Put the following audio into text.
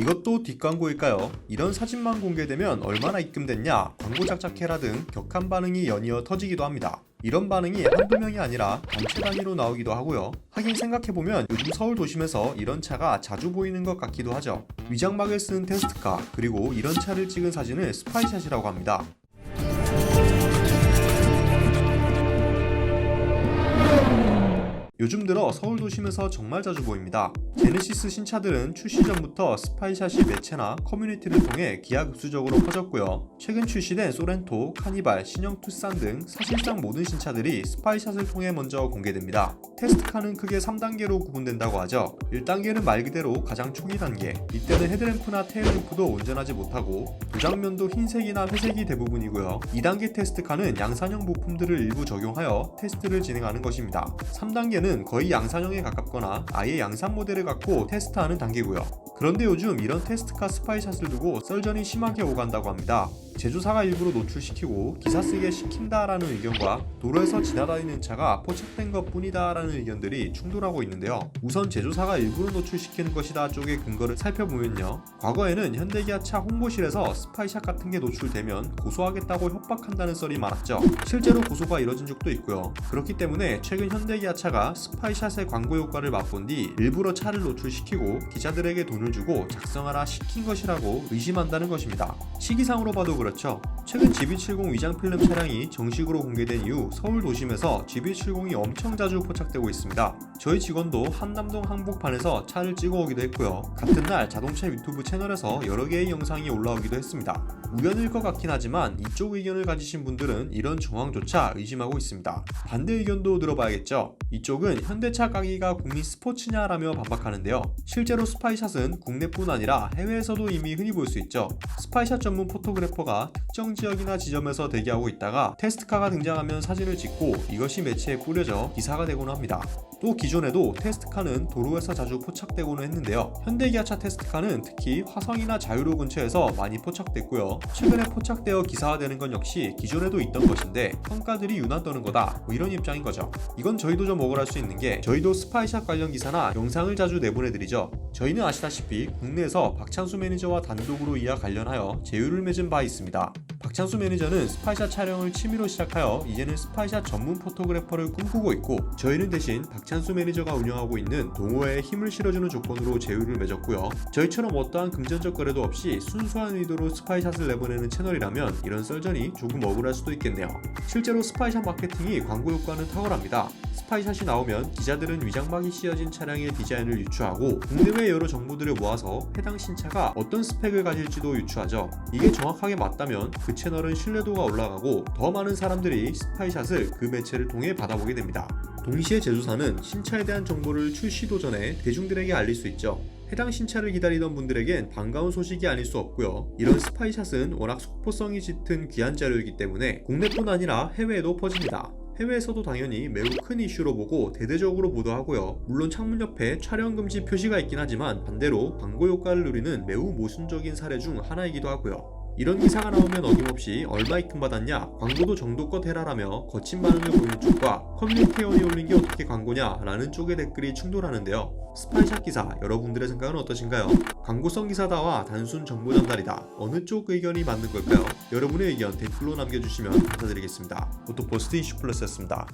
이것도 뒷광고일까요? 이런 사진만 공개되면 얼마나 입금됐냐, 광고 작작해라 등 격한 반응이 연이어 터지기도 합니다. 이런 반응이 한두 명이 아니라 단체 단위로 나오기도 하고요. 하긴 생각해보면 요즘 서울 도심에서 이런 차가 자주 보이는 것 같기도 하죠. 위장막을 쓴 테스트카, 그리고 이런 차를 찍은 사진을 스파이샷이라고 합니다. 요즘 들어 서울 도심에서 정말 자주 보입니다. 제네시스 신차들은 출시 전부터 스파이샷이 매체나 커뮤니티를 통해 기하급수적으로 퍼졌고요. 최근 출시된 소렌토, 카니발, 신형 투싼 등 사실상 모든 신차들이 스파이샷을 통해 먼저 공개됩니다. 테스트카는 크게 3단계로 구분된다고 하죠. 1단계는 말 그대로 가장 초기 단계, 이때는 헤드램프나 테일램프도 온전하지 못하고 도장면도 흰색이나 회색이 대부분이고요. 2단계 테스트카는 양산형 부품들을 일부 적용하여 테스트를 진행하는 것입니다. 3단계는 거의 양산형에 가깝거나 아예 양산 모델을 갖고 테스트하는 단계고요. 그런데 요즘 이런 테스트카 스파이샷을 두고 썰전이 심하게 오간다고 합니다. 제조사가 일부러 노출시키고 기사 쓰게 시킨다라는 의견과 도로에서 지나다니는 차가 포착된 것뿐이다 라는 의견들이 충돌하고 있는데요. 우선 제조사가 일부러 노출시키는 것이다 쪽의 근거를 살펴보면요, 과거에는 현대기아차 홍보실에서 스파이샷 같은 게 노출되면 고소하겠다고 협박한다는 썰이 많았죠. 실제로 고소가 이뤄진 적도 있고요. 그렇기 때문에 최근 현대기아차가 스파이샷의 광고 효과를 맛본 뒤 일부러 차를 노출시키고 기자들에게 돈을 주고 작성하라 시킨 것이라고 의심한다는 것입니다. 시기상으로 봐도 그렇죠. 최근 GB70 위장 필름 차량이 정식으로 공개된 이후 서울 도심에서 GB70이 엄청 자주 포착되고 있습니다. 저희 직원도 한남동 한복판에서 차를 찍어오기도 했고요. 같은 날 자동차 유튜브 채널에서 여러 개의 영상이 올라오기도 했습니다. 우연일 것 같긴 하지만 이쪽 의견을 가지신 분들은 이런 정황조차 의심하고 있습니다. 반대 의견도 들어봐야겠죠. 이쪽은 현대차 까기가 국민 스포츠냐라며 반박하는데요. 실제로 스파이샷은 국내뿐 아니라 해외에서도 이미 흔히 볼 수 있죠. 스파이샷 전문 포토그래퍼가 특정 지역이나 지점에서 대기하고 있다가 테스트카가 등장하면 사진을 찍고 이것이 매체에 뿌려져 기사가 되곤 합니다. 또 기존에도 테스트카는 도로에서 자주 포착되고는 했는데요. 현대기아차 테스트카는 특히 화성이나 자유로 근처에서 많이 포착됐고요. 최근에 포착되어 기사화되는 건 역시 기존에도 있던 것인데 평가들이 유난 떠는 거다, 뭐 이런 입장인 거죠. 이건 저희도 좀 억울할 수 있는 게 저희도 스파이샷 관련 기사나 영상을 자주 내보내드리죠. 저희는 아시다시피 국내에서 박찬수 매니저와 단독으로 이와 관련하여 제휴를 맺은 바 있습니다. 박찬수 매니저는 스파이샷 촬영을 취미로 시작하여 이제는 스파이샷 전문 포토그래퍼를 꿈꾸고 있고, 저희는 대신 박찬수 매니저가 운영하고 있는 동호회에 힘을 실어주는 조건으로 제휴를 맺었고요. 저희처럼 어떠한 금전적 거래도 없이 순수한 의도로 스파이샷을 내보내는 채널이라면 이런 썰전이 조금 억울할 수도 있겠네요. 실제로 스파이샷 마케팅이 광고 효과는 탁월합니다. 스파이샷이 나오면 기자들은 위장막이 씌어진 차량의 디자인을 유추하고 국내외 여러 정보들을 모아서 해당 신차가 어떤 스펙을 가질지도 유추하죠. 이게 정확하게 맞다면 그 채널은 신뢰도가 올라가고 더 많은 사람들이 스파이샷을 그 매체를 통해 받아보게 됩니다. 동시에 제조사는 신차에 대한 정보를 출시도 전에 대중들에게 알릴 수 있죠. 해당 신차를 기다리던 분들에겐 반가운 소식이 아닐 수 없고요. 이런 스파이샷은 워낙 속보성이 짙은 귀한 자료이기 때문에 국내뿐 아니라 해외에도 퍼집니다. 해외에서도 당연히 매우 큰 이슈로 보고 대대적으로 보도하고요. 물론 창문 옆에 촬영 금지 표시가 있긴 하지만 반대로 광고 효과를 누리는 매우 모순적인 사례 중 하나이기도 하고요. 이런 기사가 나오면 어김없이 얼마 입금 받았냐, 광고도 정도껏 해라라며 거친 반응을 보이는 쪽과 커뮤니티에 올린 게 어떻게 광고냐 라는 쪽의 댓글이 충돌하는데요. 스파이샷 기사, 여러분들의 생각은 어떠신가요? 광고성 기사다와 단순 정보 전달이다, 어느 쪽 의견이 맞는 걸까요? 여러분의 의견 댓글로 남겨주시면 감사드리겠습니다. 오토포스트 이슈플러스였습니다.